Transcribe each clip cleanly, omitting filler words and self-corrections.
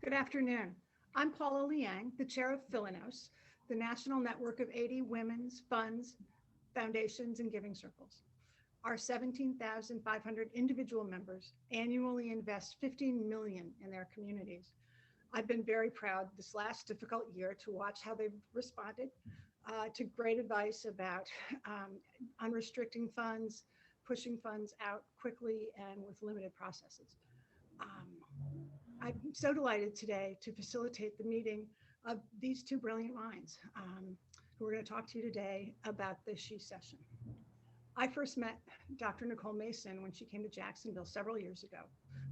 Good afternoon. I'm Paula Liang, the chair of Philanos, the national network of 80 women's funds, foundations, and giving circles. Our 17,500 individual members annually invest 15 million in their communities. I've been very proud this last difficult year to watch how they've responded to great advice about unrestricting funds, pushing funds out quickly and with limited processes. I'm so delighted today to facilitate the meeting of these two brilliant minds who are going to talk to you today about the Shecession. I first met Dr. Nicole Mason when she came to Jacksonville several years ago,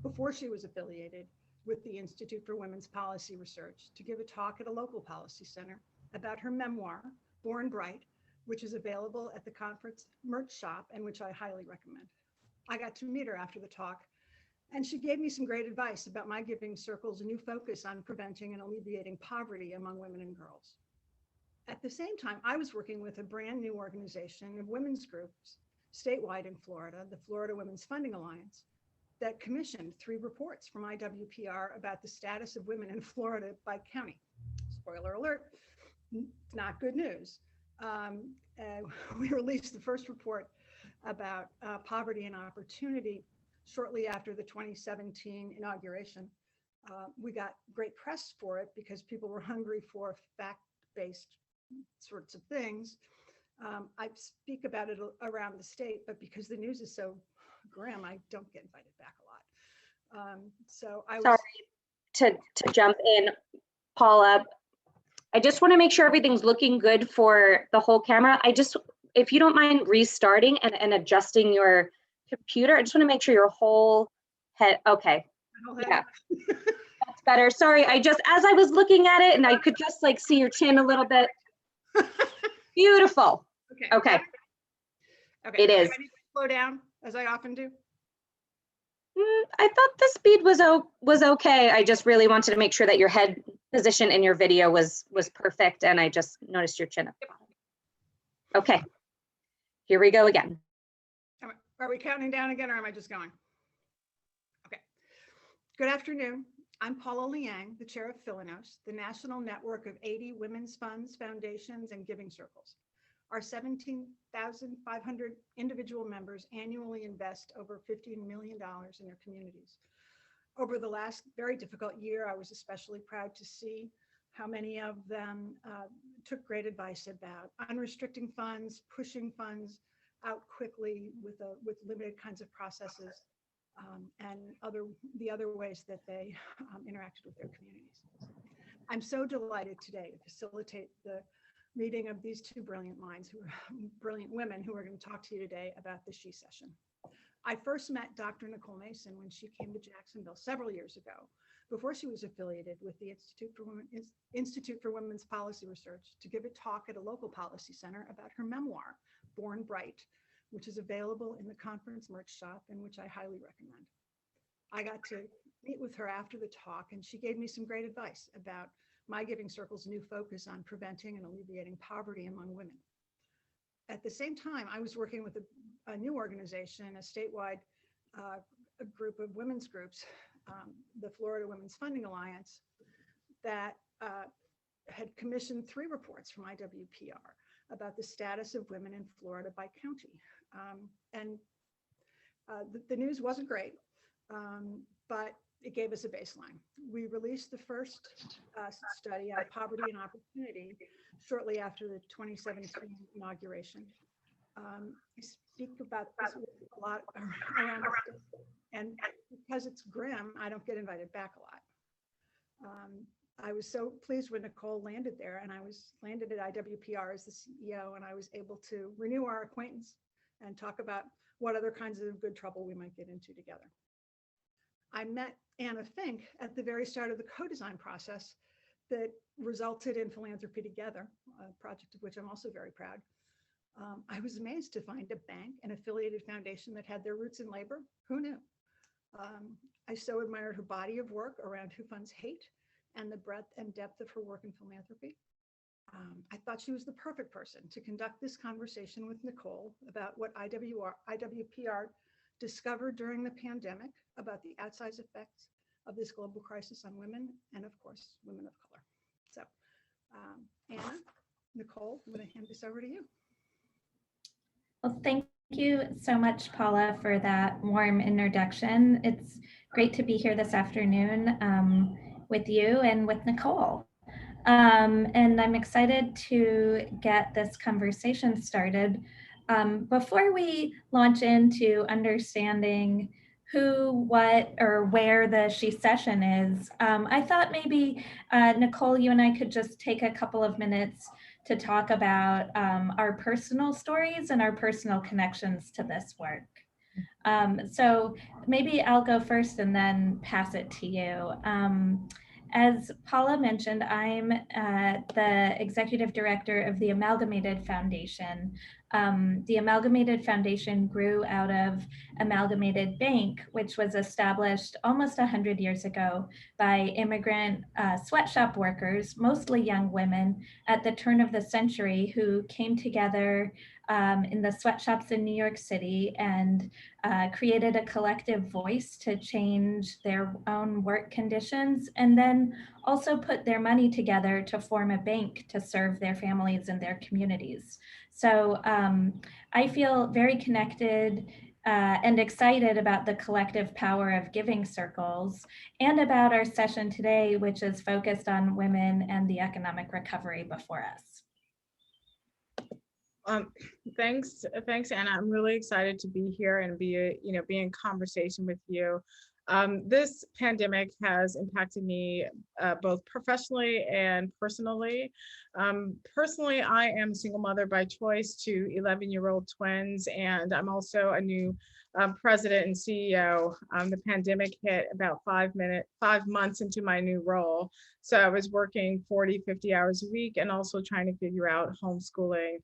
before she was affiliated with the Institute for Women's Policy Research, to give a talk at a local policy center about her memoir, Born Bright, which is available at the conference merch shop and which I highly recommend. I got to meet her after the talk, and she gave me some great advice about my giving circle's new focus on preventing and alleviating poverty among women and girls. At the same time, I was working with a brand new organization of women's groups statewide in Florida, the Florida Women's Funding Alliance, that commissioned 3 reports from IWPR about the status of women in Florida by county. Spoiler alert, not good news. We released the first report about poverty and opportunity shortly after the 2017 inauguration. We got great press for it because people were hungry for fact-based sorts of things. I speak about it around the state, but because the news is so grim, I don't get invited back a lot. Sorry to jump in, Paula. I just want to make sure everything's looking good for the whole camera. If you don't mind restarting and adjusting your computer, I just want to make sure your whole head, okay. Yeah, that's better. Sorry, as I was looking at it and I could just like see your chin a little bit. Beautiful. Okay. It is. I need to slow down as I often do. I thought the speed was okay. I just really wanted to make sure that your head position in your video was perfect, and I just noticed your chin at the bottom. Okay, here we go again. Are we counting down again, or am I just going? Okay. Good afternoon. I'm Paula Liang, the chair of Philanos, the national network of 80 women's funds, foundations, and giving circles. Our 17,500 individual members annually invest over $15 million in their communities. Over the last very difficult year, I was especially proud to see how many of them took great advice about unrestricting funds, pushing funds out quickly with limited kinds of processes, and the other ways that they interacted with their communities. I'm so delighted today to facilitate the meeting of these two brilliant minds, who are brilliant women, who are going to talk to you today about the Shecession. I first met Dr. Nicole Mason when she came to Jacksonville several years ago, before she was affiliated with the Institute for Women's Policy Research, to give a talk at a local policy center about her memoir, Born Bright, which is available in the conference merch shop and which I highly recommend. I got to meet with her after the talk, and she gave me some great advice about my giving circle's new focus on preventing and alleviating poverty among women. At the same time, I was working with a new organization, a statewide a group of women's groups, the Florida Women's Funding Alliance, that had commissioned 3 reports from IWPR about the status of women in Florida by county. The news wasn't great, but it gave us a baseline. We released the first study on poverty and opportunity shortly after the 2017 inauguration. I speak about this a lot around the state, and because it's grim, I don't get invited back a lot. I was so pleased when Nicole landed there, and I was landed at IWPR as the CEO, and I was able to renew our acquaintance and talk about what other kinds of good trouble we might get into together. I met Fink at the very start of the co-design process that resulted in Philanthropy Together, a project of which I'm also very proud. I was amazed to find a bank, an affiliated foundation that had their roots in labor. Who knew? I so admired her body of work around Who Funds Hate and the breadth and depth of her work in philanthropy. I thought she was the perfect person to conduct this conversation with Nicole about what IWPR discovered during the pandemic about the outsized effects of this global crisis on women and, of course, women of color. So, Anna, Nicole, I'm going to hand this over to you. Well, thank you so much, Paula, for that warm introduction. It's great to be here this afternoon with you and with Nicole. And I'm excited to get this conversation started. Before we launch into understanding who, what, or where the Shecession is, I thought maybe, Nicole, you and I could just take a couple of minutes to talk about our personal stories and our personal connections to this work. So maybe I'll go first and then pass it to you. As Paula mentioned, I'm the executive director of the Amalgamated Foundation. The Amalgamated Foundation grew out of Amalgamated Bank, which was established almost 100 years ago by immigrant sweatshop workers, mostly young women, at the turn of the century, who came together in the sweatshops in New York City and created a collective voice to change their own work conditions, and then also put their money together to form a bank to serve their families and their communities. So I feel very connected and excited about the collective power of giving circles, and about our session today, which is focused on women and the economic recovery before us. Thanks, Anna. I'm really excited to be here and be in conversation with you. This pandemic has impacted me both professionally and personally. Personally, I am a single mother by choice to 11-year-old twins, and I'm also a new president and CEO. The pandemic hit about 5 months into my new role. So I was working 40, 50 hours a week and also trying to figure out homeschooling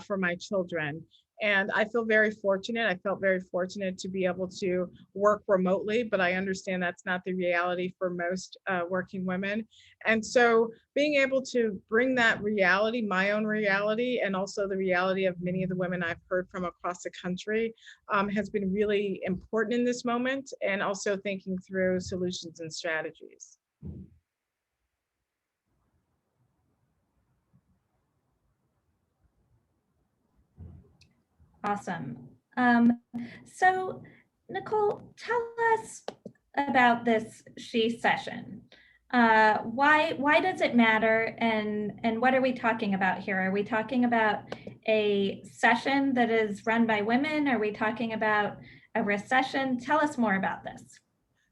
for my children. And I feel very fortunate. I felt very fortunate to be able to work remotely, but I understand that's not the reality for most working women. And so being able to bring that reality, my own reality, and also the reality of many of the women I've heard from across the country has been really important in this moment, and also thinking through solutions and strategies. Awesome. So Nicole, tell us about this Shecession. Why does it matter, and what are we talking about here? Are we talking about a session that is run by women? Are we talking about a recession? Tell us more about this.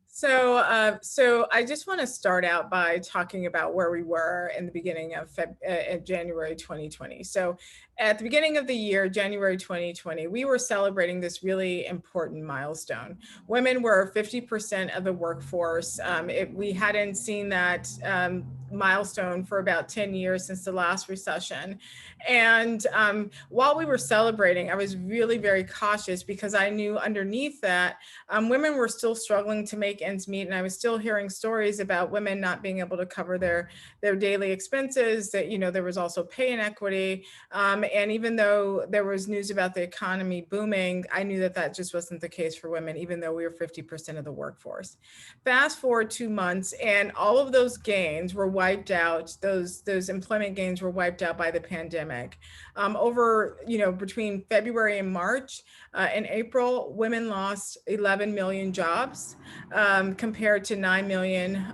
So I just want to start out by talking about where we were in the beginning of January 2020. So at the beginning of the year, January 2020, we were celebrating this really important milestone. Women were 50% of the workforce. We hadn't seen that milestone for about 10 years since the last recession. And while we were celebrating, I was really very cautious, because I knew underneath that women were still struggling to make ends meet. And I was still hearing stories about women not being able to cover their daily expenses, that, there was also pay inequity. And even though there was news about the economy booming, I knew that that just wasn't the case for women, even though we were 50% of the workforce. Fast forward 2 months, and all of those gains were wiped out. Those employment gains were wiped out by the pandemic. Between February and March, in April, women lost 11 million jobs, compared to 9 million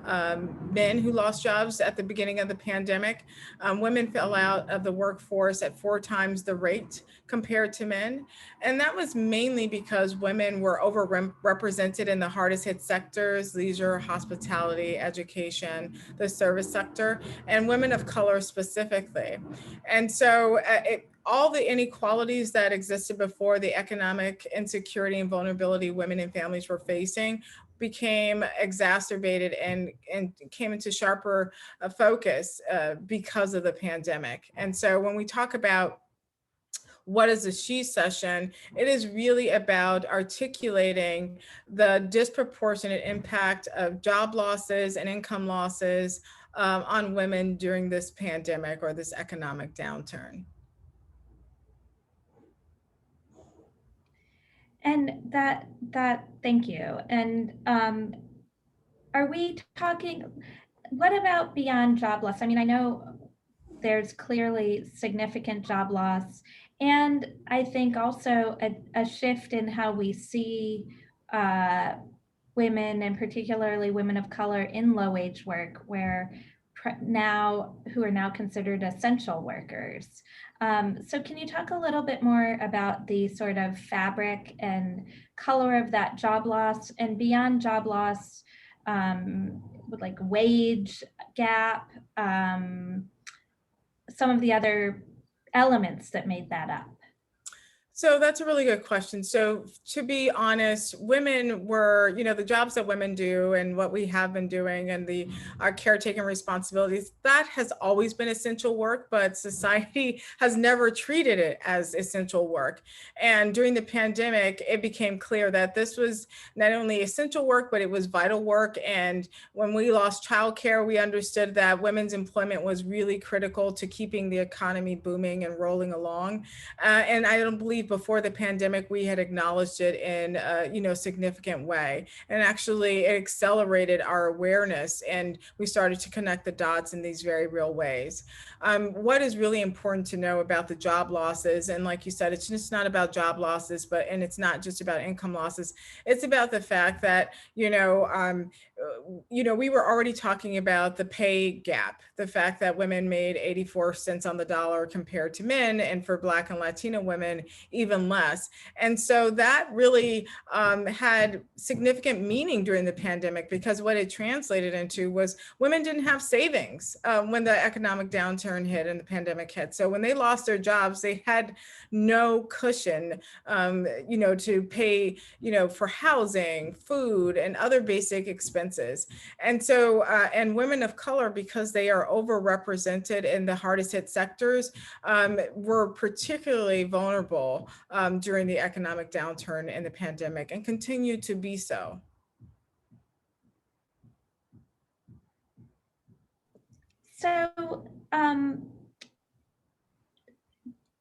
men who lost jobs at the beginning of the pandemic. Women fell out of the workforce at 4 times the rate compared to men. And that was mainly because women were overrepresented in the hardest hit sectors: leisure, hospitality, education, the service sector, and women of color specifically. And so all the inequalities that existed before, the economic insecurity and vulnerability women and families were facing, became exacerbated and came into sharper focus because of the pandemic. And so when we talk about what is a Shecession, it is really about articulating the disproportionate impact of job losses and income losses on women during this pandemic or this economic downturn. And that thank you. And are we talking, what about beyond job loss? I mean, I know there's clearly significant job loss. And I think also a shift in how we see women, and particularly women of color, in low wage work, where who are now considered essential workers. So can you talk a little bit more about the sort of fabric and color of that job loss, and beyond job loss, with like wage gap, some of the other elements that made that up? So that's a really good question. So to be honest, women were, the jobs that women do and what we have been doing and our caretaking responsibilities, that has always been essential work, but society has never treated it as essential work. And during the pandemic, it became clear that this was not only essential work, but it was vital work. And when we lost childcare, we understood that women's employment was really critical to keeping the economy booming and rolling along. And I don't believe before the pandemic, we had acknowledged it in a significant way. And actually it accelerated our awareness, and we started to connect the dots in these very real ways. What is really important to know about the job losses, and like you said, it's just not about job losses, and it's not just about income losses. It's about the fact that, we were already talking about the pay gap, the fact that women made 84 cents on the dollar compared to men, and for Black and Latino women, even less. And so that really had significant meaning during the pandemic, because what it translated into was women didn't have savings when the economic downturn hit and the pandemic hit. So when they lost their jobs, they had no cushion, to pay, for housing, food, and other basic expenses. And so, and women of color, because they are overrepresented in the hardest hit sectors, were particularly vulnerable during the economic downturn and the pandemic, and continue to be so. So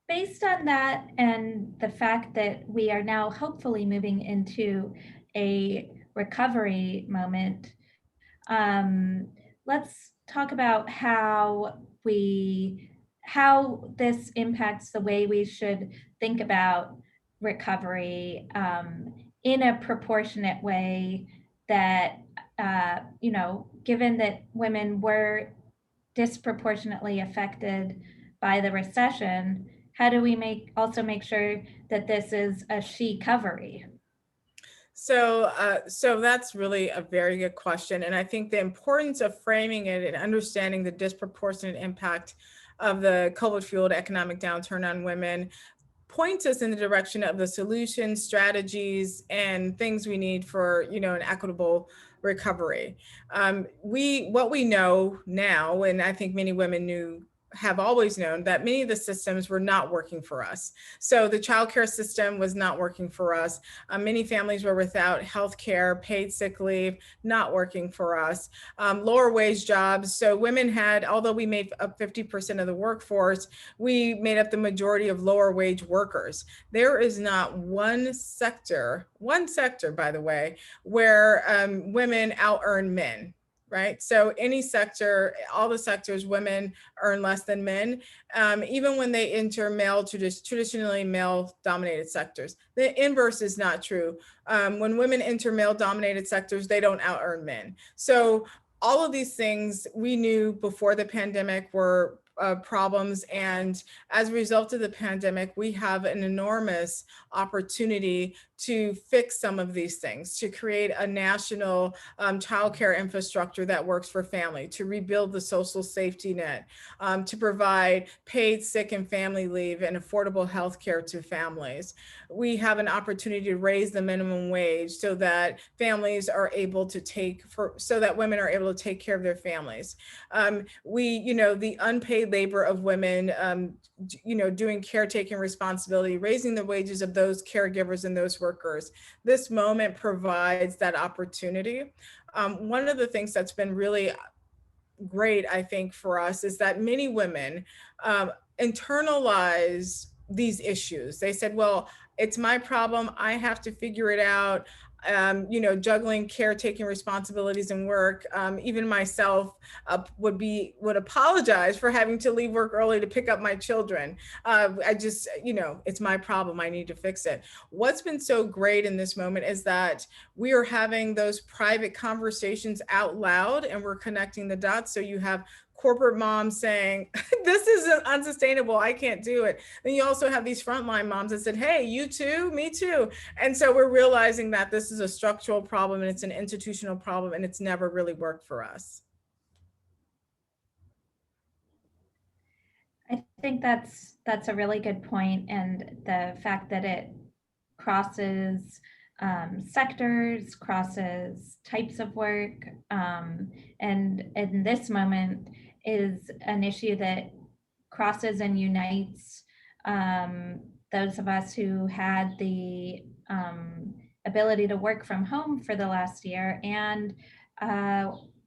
based on that, and the fact that we are now hopefully moving into a recovery moment, let's talk about how this impacts the way we should think about recovery in a proportionate way, that given that women were disproportionately affected by the recession, how do we also make sure that this is a she-covery? So that's really a very good question. And I think the importance of framing it and understanding the disproportionate impact of the COVID-fueled economic downturn on women points us in the direction of the solutions, strategies, and things we need for, an equitable recovery. What we know now, and I think many women have always known, that many of the systems were not working for us. So the childcare system was not working for us. Many families were without health care, paid sick leave, not working for us. Lower wage jobs. So women had, although we made up 50% of the workforce, we made up the majority of lower wage workers. There is not one sector, by the way, where women out earn men. Right. So any sector, all the sectors, women earn less than men, even when they enter traditionally male dominated sectors. The inverse is not true. When women enter male dominated sectors, they don't out earn men. So all of these things we knew before the pandemic were problems. And as a result of the pandemic, we have an enormous opportunity to fix some of these things, to create a national childcare infrastructure that works for family, to rebuild the social safety net, to provide paid sick and family leave and affordable health care to families. We have an opportunity to raise the minimum wage so that families are able to so that women are able to take care of their families. The unpaid labor of women, doing caretaking responsibility, raising the wages of those caregivers and those workers. This moment provides that opportunity. One of the things that's been really great, I think, for us is that many women internalize these issues. They said, well, it's my problem. I have to figure it out. juggling caretaking responsibilities and work. Even myself would apologize for having to leave work early to pick up my children. I just, it's my problem. I need to fix it. What's been so great in this moment is that we are having those private conversations out loud, and we're connecting the dots. So you have corporate moms saying, this isn't unsustainable, I can't do it. Then you also have these frontline moms that said, hey, you too, me too. And so we're realizing that this is a structural problem and it's an institutional problem, and it's never really worked for us. I think that's a really good point, and the fact that it crosses sectors, crosses types of work, and in this moment is an issue that crosses and unites those of us who had the ability to work from home for the last year, and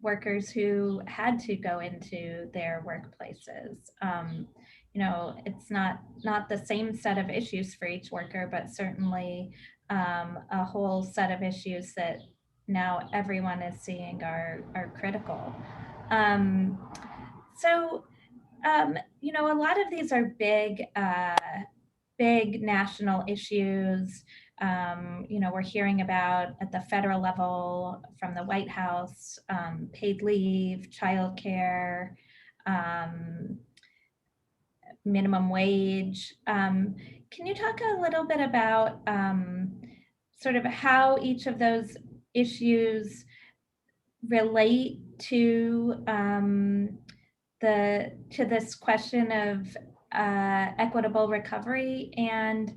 workers who had to go into their workplaces. It's not the same set of issues for each worker, but certainly a whole set of issues that now everyone is seeing are critical. A lot of these are big national issues. We're hearing about at the federal level from the White House, paid leave, childcare, minimum wage. Can you talk a little bit about sort of how each of those issues relate to this question of equitable recovery, and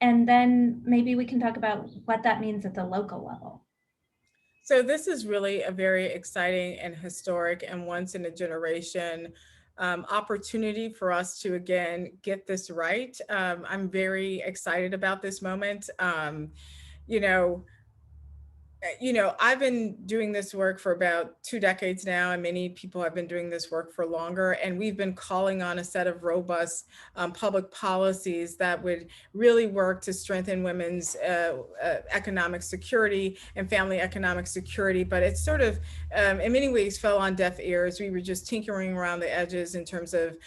then maybe we can talk about what that means at the local level. So this is really a very exciting and historic and once in a generation opportunity for us to again get this right. I'm very excited about this moment. I've been doing this work for about 2 decades now, and many people have been doing this work for longer. And we've been calling on a set of robust public policies that would really work to strengthen women's economic security and family economic security. But it sort of, in many ways, fell on deaf ears. We were just tinkering around the edges in terms of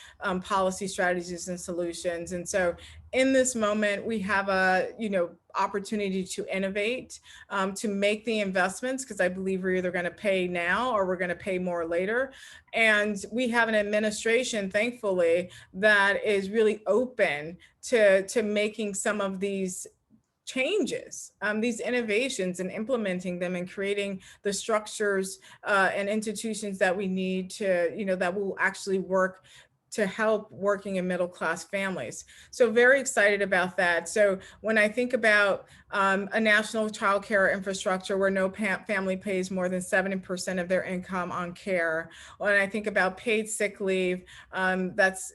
policy strategies and solutions. And so in this moment, we have a, opportunity to innovate, to make the investments, because I believe we're either going to pay now or we're going to pay more later. And we have an administration, thankfully, that is really open to making some of these changes, these innovations, and implementing them and creating the structures and institutions that we need to, that will actually work to help working and middle class families. So very excited about that. So when I think about a national child care infrastructure where no family pays more than 70% of their income on care, when I think about paid sick leave, that's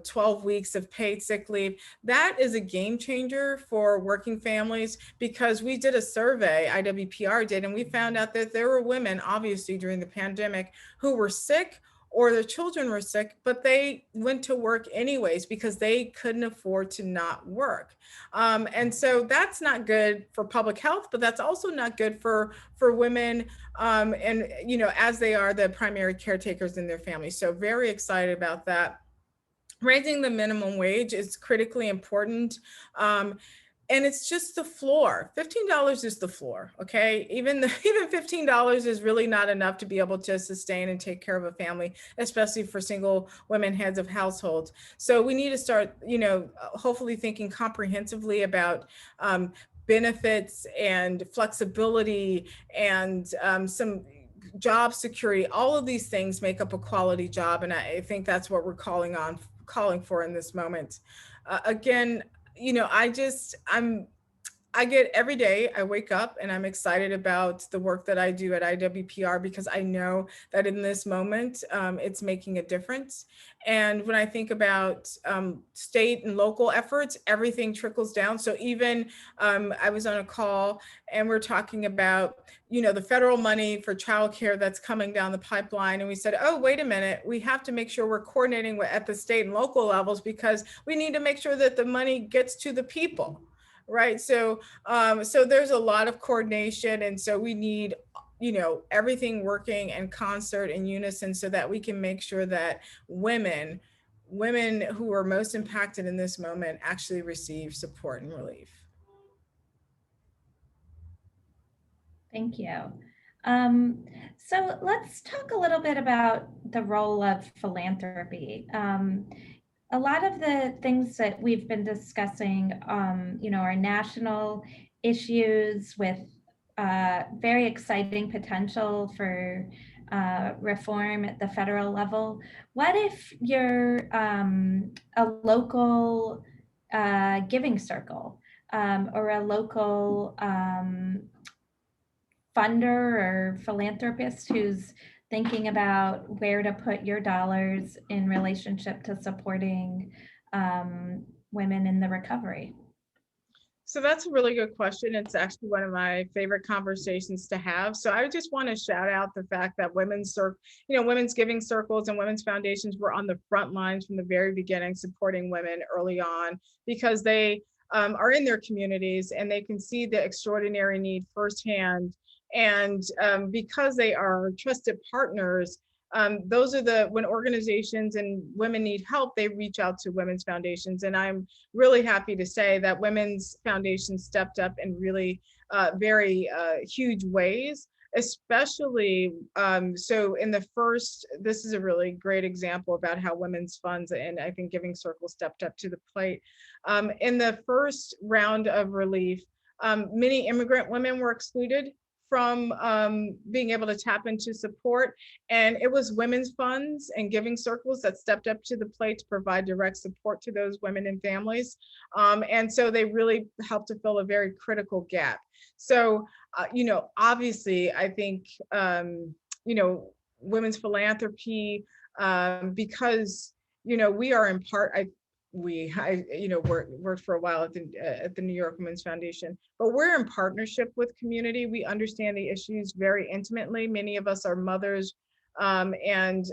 12 weeks of paid sick leave, that is a game changer for working families, because we did a survey, IWPR did, and we found out that there were women, obviously during the pandemic, who were sick or their children were sick, but they went to work anyways because they couldn't afford to not work. And so that's not good for public health, but that's also not good for women, and as they are the primary caretakers in their families. So very excited about that. Raising the minimum wage is critically important. And it's just the floor. $15 is the floor, okay? Even $15 is really not enough to be able to sustain and take care of a family, especially for single women heads of households. So we need to start, hopefully thinking comprehensively about benefits and flexibility and some job security. All of these things make up a quality job, and I think that's what we're calling for in this moment. Again, I get every day, I wake up and I'm excited about the work that I do at IWPR, because I know that in this moment, it's making a difference. And when I think about state and local efforts, everything trickles down. So even I was on a call and we're talking about, the federal money for childcare that's coming down the pipeline. And we said, oh, wait a minute, we have to make sure we're coordinating at the state and local levels, because we need to make sure that the money gets to the people. right? So so there's a lot of coordination, and so we need, you know, everything working in concert in unison so that we can make sure that women who are most impacted in this moment actually receive support and relief. Thank you. So let's talk a little bit about the role of philanthropy. A lot of the things that we've been discussing, you know, are national issues with very exciting potential for reform at the federal level. What if you're a local giving circle or a local funder or philanthropist who's thinking about where to put your dollars in relationship to supporting women in the recovery? So that's a really good question. It's actually one of my favorite conversations to have. So I just want to shout out the fact that women's giving circles and women's foundations were on the front lines from the very beginning, supporting women early on, because they are in their communities and they can see the extraordinary need firsthand. And because they are trusted partners, those are when organizations and women need help, they reach out to women's foundations. And I'm really happy to say that women's foundations stepped up in really very huge ways, especially so in the first, this is a really great example about how women's funds and I think Giving Circle stepped up to the plate. In the first round of relief, many immigrant women were excluded from being able to tap into support. And it was women's funds and Giving Circles that stepped up to the plate to provide direct support to those women and families. And so they really helped to fill a very critical gap. So, you know, obviously, I think, you know, women's philanthropy, because, you know, we are in part, I you know, worked for a while at the New York Women's Foundation, but we're in partnership with community. We understand the issues very intimately. Many of us are mothers, and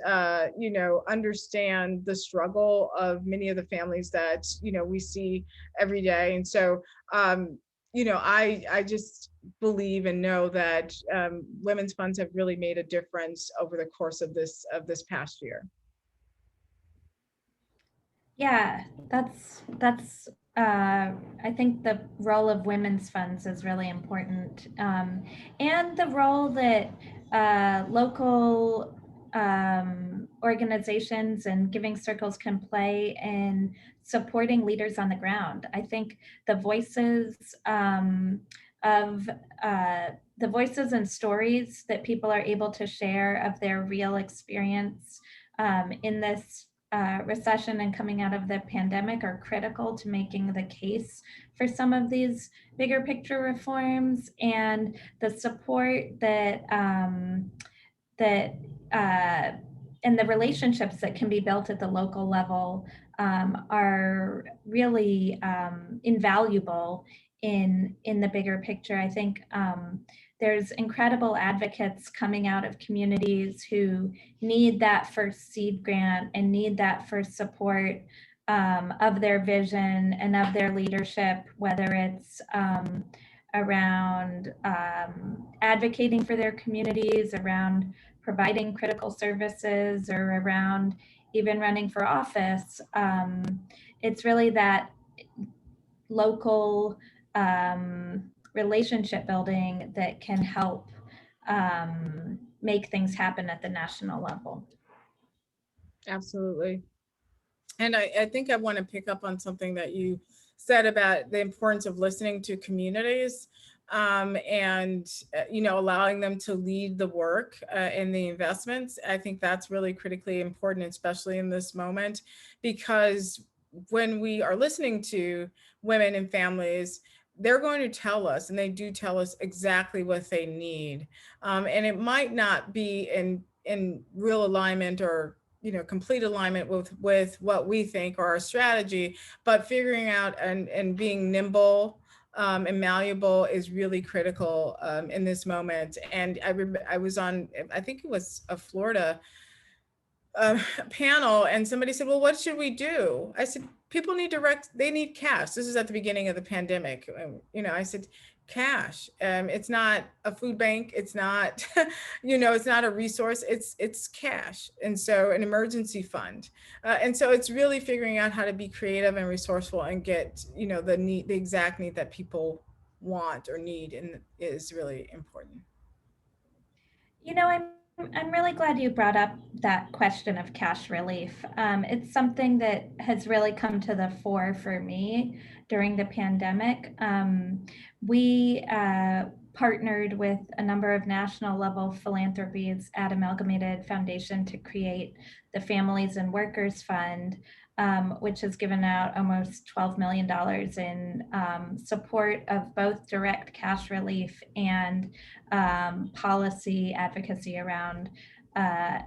you know, understand the struggle of many of the families that, you know, we see every day. And so you know, I just believe and know that women's funds have really made a difference over the course of this past year. Yeah, that's I think the role of women's funds is really important, and the role that local organizations and giving circles can play in supporting leaders on the ground. I think the voices of the voices and stories that people are able to share of their real experience in this recession and coming out of the pandemic are critical to making the case for some of these bigger picture reforms, and the support that and the relationships that can be built at the local level are really invaluable in the bigger picture. I think there's incredible advocates coming out of communities who need that first seed grant and need that first support of their vision and of their leadership, whether it's around advocating for their communities, around providing critical services, or around even running for office. It's really that local relationship building that can help make things happen at the national level. Absolutely. And I think I want to pick up on something that you said about the importance of listening to communities and, you know, allowing them to lead the work in the investments. I think that's really critically important, especially in this moment, because when we are listening to women and families, they're going to tell us, and they do tell us exactly what they need. And it might not be in real alignment or, you know, complete alignment with what we think or our strategy, but figuring out and being nimble and malleable is really critical in this moment. And I was on, I think it was a Florida panel, and somebody said, well, what should we do? I said, people need they need cash. This is at the beginning of the pandemic. I said, cash. It's not a food bank. It's not, it's not a resource. It's cash. And so an emergency fund. And so it's really figuring out how to be creative and resourceful and get, the exact need that people want or need, and is really important. I'm really glad you brought up that question of cash relief. It's something that has really come to the fore for me during the pandemic. We partnered with a number of national level philanthropies at Amalgamated Foundation to create the Families and Workers Fund, which has given out almost $12 million in support of both direct cash relief and policy advocacy around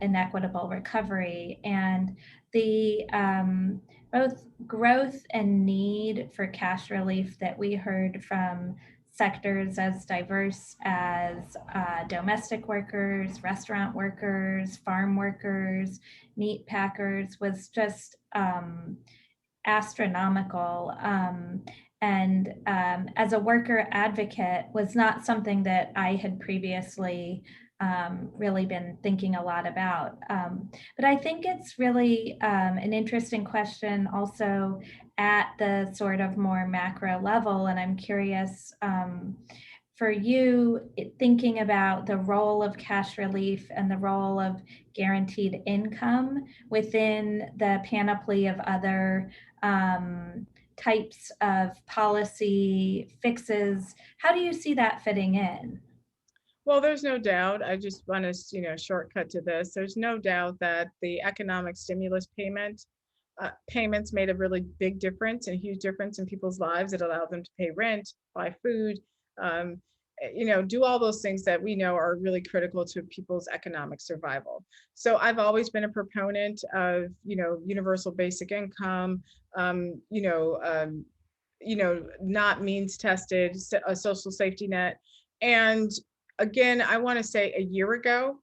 inequitable recovery. And the both growth and need for cash relief that we heard from sectors as diverse as domestic workers, restaurant workers, farm workers, meat packers was just astronomical. And as a worker advocate was not something that I had previously really been thinking a lot about. But I think it's really an interesting question also at the sort of more macro level. And I'm curious for you, thinking about the role of cash relief and the role of guaranteed income within the panoply of other types of policy fixes. How do you see that fitting in? Well, there's no doubt. I just want to, shortcut to this. There's no doubt that the economic stimulus payments made a really big difference and a huge difference in people's lives. It allowed them to pay rent, buy food, do all those things that we know are really critical to people's economic survival. So I've always been a proponent of, universal basic income, not means tested, a social safety net. And again, I want to say a year ago,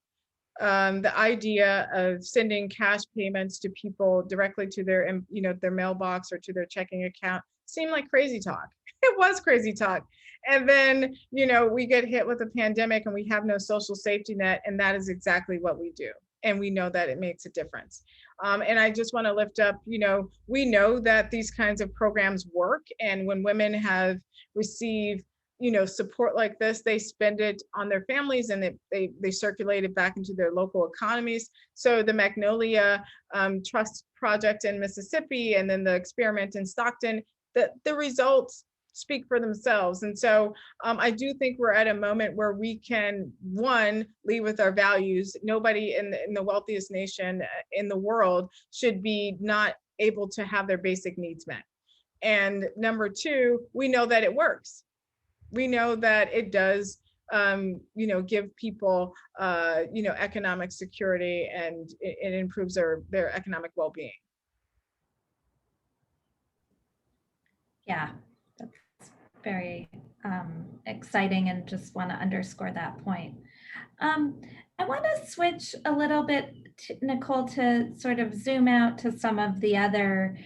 the idea of sending cash payments to people directly to their, their mailbox or to their checking account seemed like crazy talk. It was crazy talk. And then, we get hit with a pandemic and we have no social safety net, and that is exactly what we do. And we know that it makes a difference. And I just want to lift up, we know that these kinds of programs work. And when women have received support like this, they spend it on their families, and they circulate it back into their local economies. So the Magnolia Trust Project in Mississippi, and then the experiment in Stockton, the results speak for themselves. And so I do think we're at a moment where we can, one, lead with our values. Nobody in the wealthiest nation in the world should be not able to have their basic needs met. And number two, we know that it works. We know that it does, give people, economic security, and it improves their economic well-being. Yeah, that's very exciting, and just want to underscore that point. I want to switch a little bit, Nicole, to sort of zoom out to some of the other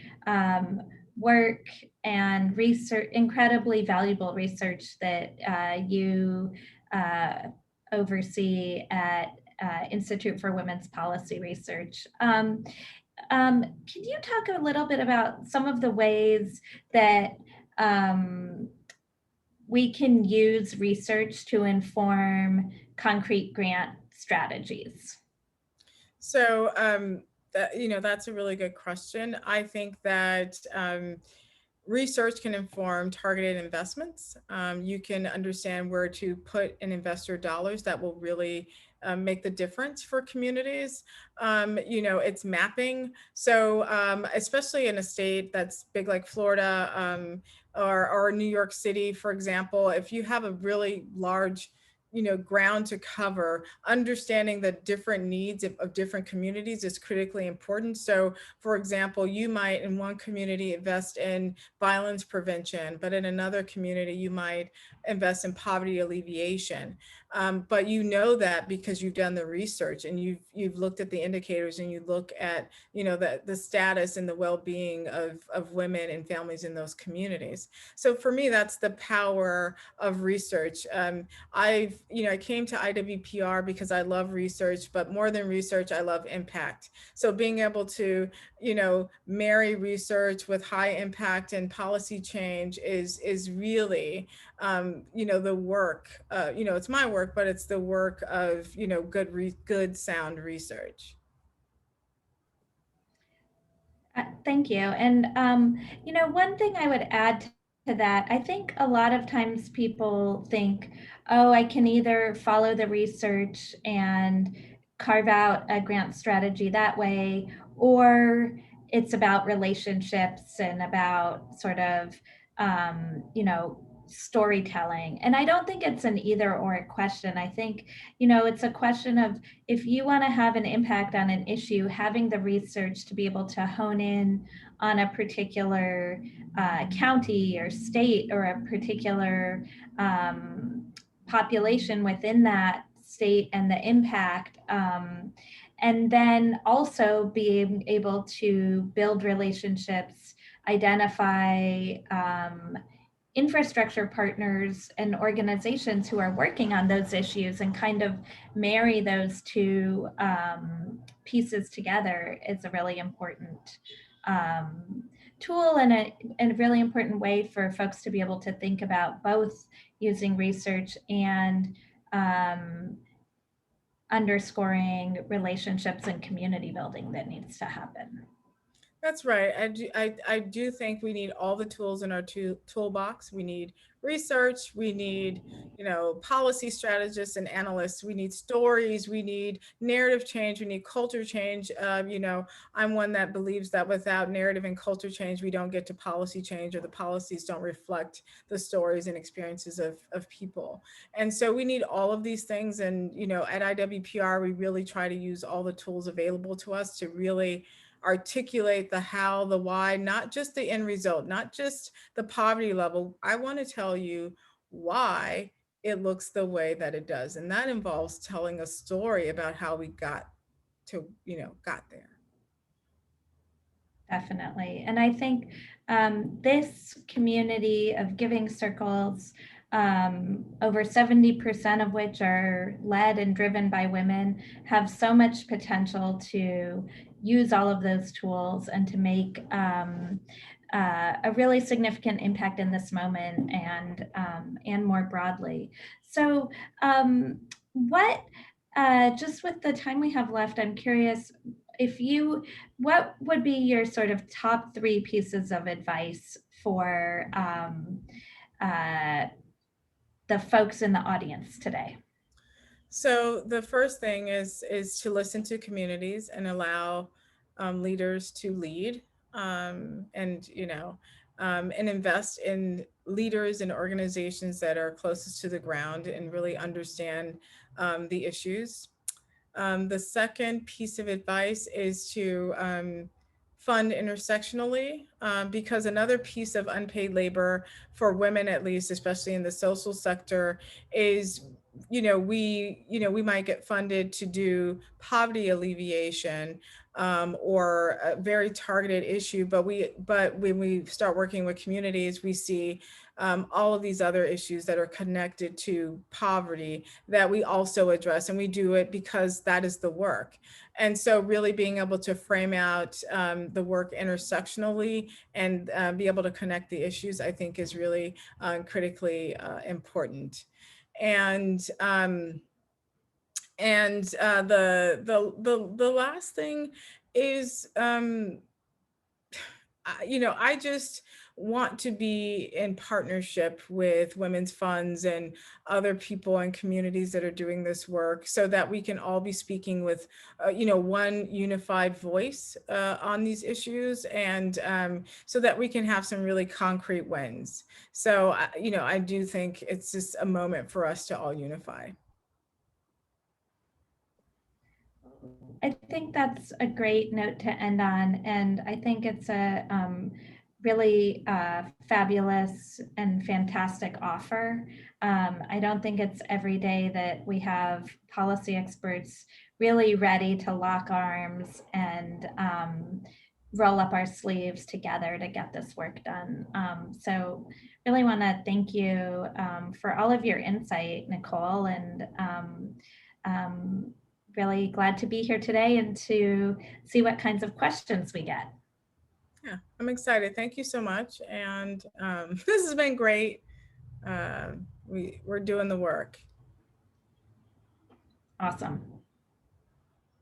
work and research, incredibly valuable research that you oversee at Institute for Women's Policy Research. Can you talk a little bit about some of the ways that we can use research to inform concrete grant strategies? So, that's a really good question. I think that research can inform targeted investments. You can understand where to put an investor dollars that will really make the difference for communities. It's mapping. So especially in a state that's big like Florida or New York City, for example, if you have a really large ground to cover. Understanding the different needs of different communities is critically important. So for example, you might in one community invest in violence prevention, but in another community you might invest in poverty alleviation. But you know that because you've done the research and you've looked at the indicators and you look at the status and the well-being of women and families in those communities. So for me, that's the power of research. I came to IWPR because I love research, but more than research, I love impact. So being able to marry research with high impact and policy change is really the work. It's my work, but it's the work of good sound research. Thank you. And, one thing I would add to that, I think a lot of times people think, oh, I can either follow the research and carve out a grant strategy that way, or it's about relationships and about sort of, storytelling. And I don't think it's an either or question. I think, it's a question of if you want to have an impact on an issue, having the research to be able to hone in on a particular county or state or a particular population within that state and the impact. And then also being able to build relationships, identify infrastructure partners and organizations who are working on those issues and kind of marry those two pieces together is a really important tool and a really important way for folks to be able to think about both using research and underscoring relationships and community building that needs to happen. That's right. I do think we need all the tools in our toolbox. We need research, we need, policy strategists and analysts, we need stories, we need narrative change, we need culture change. I'm one that believes that without narrative and culture change, we don't get to policy change, or the policies don't reflect the stories and experiences of people. And so we need all of these things. And, at IWPR, we really try to use all the tools available to us to really articulate the how, the why, not just the end result, not just the poverty level. I want to tell you why it looks the way that it does. And that involves telling a story about how we got there. Definitely. And I think this community of giving circles, over 70% of which are led and driven by women, have so much potential to use all of those tools and to make a really significant impact in this moment and more broadly. So just with the time we have left, I'm curious, what would be your sort of top 3 pieces of advice for the folks in the audience today? So the first thing is to listen to communities and allow leaders to lead, and invest in leaders and organizations that are closest to the ground and really understand the issues. The second piece of advice is to fund intersectionally, because another piece of unpaid labor for women, at least, especially in the social sector, is we might get funded to do poverty alleviation, or a very targeted issue, but when we start working with communities, we see all of these other issues that are connected to poverty that we also address, and we do it because that is the work. And so really being able to frame out the work intersectionally and be able to connect the issues, I think, is really critically important. And the last thing is, I just want to be in partnership with women's funds and other people and communities that are doing this work, so that we can all be speaking with, one unified voice on these issues, and so that we can have some really concrete wins. So, I do think it's just a moment for us to all unify. I think that's a great note to end on, and I think it's a really fabulous and fantastic offer. I don't think it's every day that we have policy experts really ready to lock arms and roll up our sleeves together to get this work done. So really want to thank you for all of your insight, Nicole, and really glad to be here today and to see what kinds of questions we get. Yeah, I'm excited. Thank you so much. And this has been great. We're doing the work. Awesome.